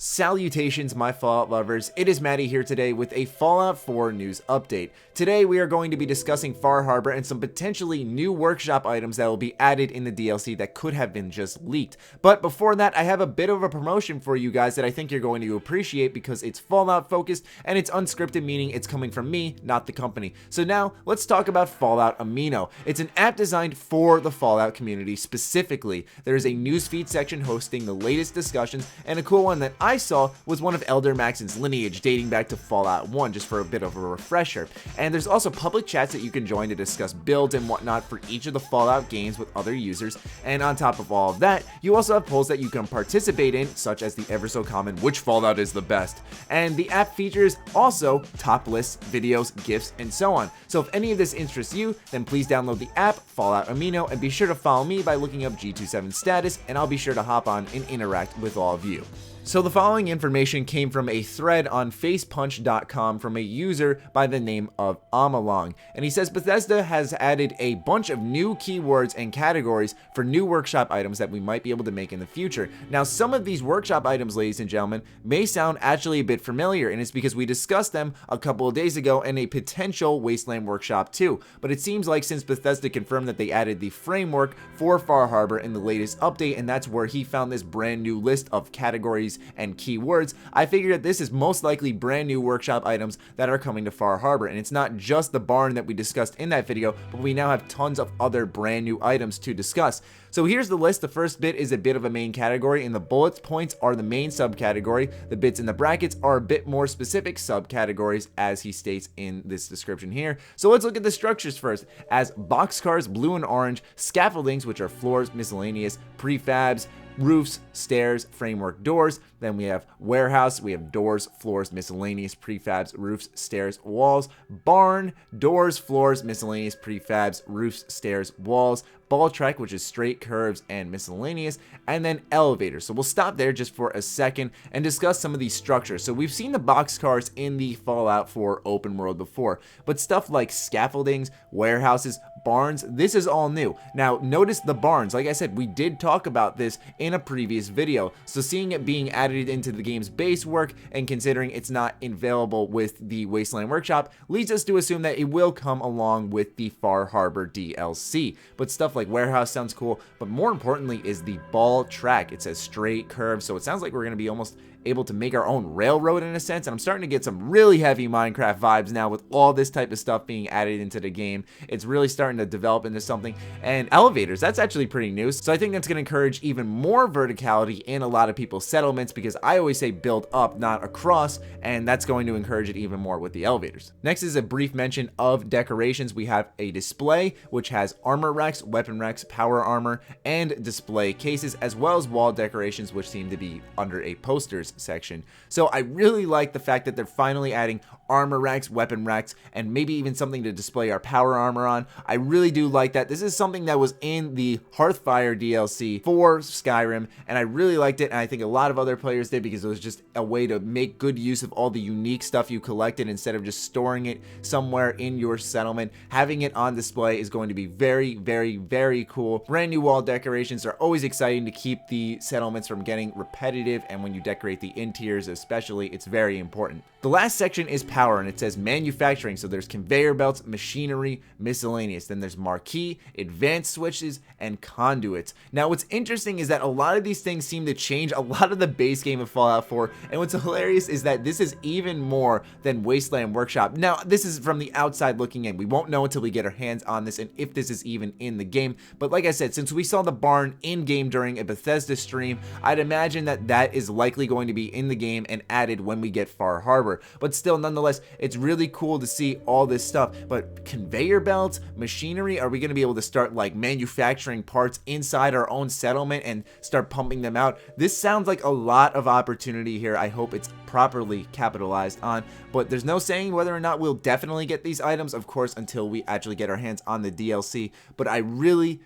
Salutations, my Fallout lovers. It is Matty here today with a Fallout 4 news update. Today we are going to be discussing Far Harbor and some potentially new workshop items that will be added in the DLC that could have been just leaked. But before that, I have a bit of a promotion for you guys that I think you're going to appreciate because it's Fallout focused and it's unscripted, meaning it's coming from me, not the company. So now let's talk about Fallout Amino. It's an app designed for the Fallout community specifically. There is a newsfeed section hosting the latest discussions, and a cool one that I saw was one of Elder Maxon's lineage dating back to Fallout 1, just for a bit of a refresher. And there's also public chats that you can join to discuss builds and whatnot for each of the Fallout games with other users. And on top of all of that, you also have polls that you can participate in, such as the ever so common which Fallout is the best. And the app features also top lists, videos, GIFs, and so on. So if any of this interests you, then please download the app, Fallout Amino, and be sure to follow me by looking up G27 status, and I'll be sure to hop on and interact with all of you. So the following information came from a thread on facepunch.com from a user by the name of Amalong, and he says Bethesda has added a bunch of new keywords and categories for new workshop items that we might be able to make in the future. Now, some of these workshop items, ladies and gentlemen, may sound actually a bit familiar, and it's because we discussed them a couple of days ago in a potential Wasteland Workshop 2, but it seems like since Bethesda confirmed that they added the framework for Far Harbor in the latest update, and that's where he found this brand new list of categories and keywords, I figured that this is most likely brand new workshop items that are coming to Far Harbor. And it's not just the barn that we discussed in that video, but we now have tons of other brand new items to discuss. So here's the list. The first bit is a bit of a main category, and the bullet points are the main subcategory. The bits in the brackets are a bit more specific subcategories, as he states in this description here. So let's look at the structures first. As boxcars, blue and orange, scaffoldings, which are floors, miscellaneous, prefabs, roofs, stairs, framework, doors. Then we have warehouse, we have doors, floors, miscellaneous, prefabs, roofs, stairs, walls, barn, doors, floors, miscellaneous, prefabs, roofs, stairs, walls, ball track, which is straight curves and miscellaneous, and then elevators. So we'll stop there just for a second and discuss some of these structures. So we've seen the boxcars in the Fallout 4 open world before, but stuff like scaffoldings, warehouses, barns, this is all new. Now notice the barns. Like I said, we did talk about this in a previous video, so seeing it being added into the game's base work and considering it's not available with the Wasteland Workshop leads us to assume that it will come along with the Far Harbor DLC. But stuff like warehouse sounds cool, but more importantly is the ball track. It says straight curves, so it sounds like we're going to be almost able to make our own railroad in a sense, and I'm starting to get some really heavy Minecraft vibes now with all this type of stuff being added into the game. It's really starting to develop into something. And elevators, that's actually pretty new, so I think that's going to encourage even more verticality in a lot of people's settlements, because I always say build up, not across, and that's going to encourage it even more with the elevators. Next is a brief mention of decorations. We have a display which has armor racks, weapon racks, power armor, and display cases, as well as wall decorations which seem to be under a posters section. So I really like the fact that they're finally adding armor racks, weapon racks, and maybe even something to display our power armor on. I really do like that. This is something that was in the Hearthfire DLC for Skyrim, and I really liked it, and I think a lot of other players did, because it was just a way to make good use of all the unique stuff you collected instead of just storing it somewhere in your settlement. Having it on display is going to be very, very, very cool. Brand new wall decorations are always exciting to keep the settlements from getting repetitive, and when you decorate the interiors especially, it's very important. The last section is power, and it says manufacturing, so there's conveyor belts, machinery, miscellaneous. Then there's marquee, advanced switches, and conduits. Now what's interesting is that a lot of these things seem to change a lot of the base game of Fallout 4, and what's hilarious is that this is even more than Wasteland Workshop. Now this is from the outside looking in. We won't know until we get our hands on this and if this is even in the game, but like I said, since we saw the barn in game during a Bethesda stream, I'd imagine that that is likely going to be in the game and added when we get Far Harbor. But still, nonetheless, it's really cool to see all this stuff. But conveyor belts, machinery, are we going to be able to start like manufacturing parts inside our own settlement and start pumping them out? This sounds like a lot of opportunity here. I hope it's properly capitalized on, but there's no saying whether or not we'll definitely get these items, of course, until we actually get our hands on the DLC. But I really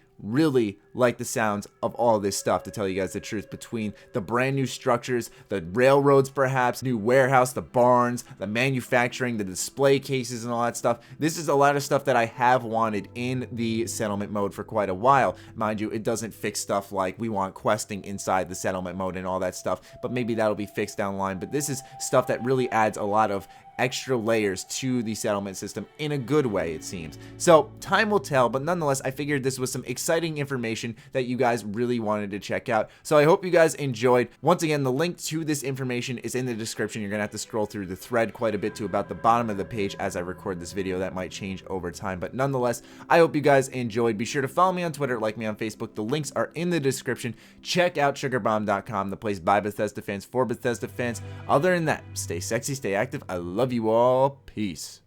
like the sounds of all this stuff, to tell you guys the truth, between the brand new structures, the railroads perhaps, new warehouse, the barns, the manufacturing, the display cases and all that stuff. This is a lot of stuff that I have wanted in the settlement mode for quite a while. Mind you, it doesn't fix stuff like we want questing inside the settlement mode and all that stuff, but maybe that'll be fixed down the line. But this is stuff that really adds a lot of extra layers to the settlement system in a good way, it seems. So time will tell, but nonetheless, I figured this was some exciting information that you guys really wanted to check out. So I hope you guys enjoyed. Once again, the link to this information is in the description. You're gonna have to scroll through the thread quite a bit to about the bottom of the page as I record this video. That might change over time, but nonetheless, I hope you guys enjoyed. Be sure to follow me on Twitter, like me on Facebook. The links are in the description. Check out sugarbomb.com, the place by Bethesda fans for Bethesda fans. Other than that, stay sexy, stay active. I love you all. Peace.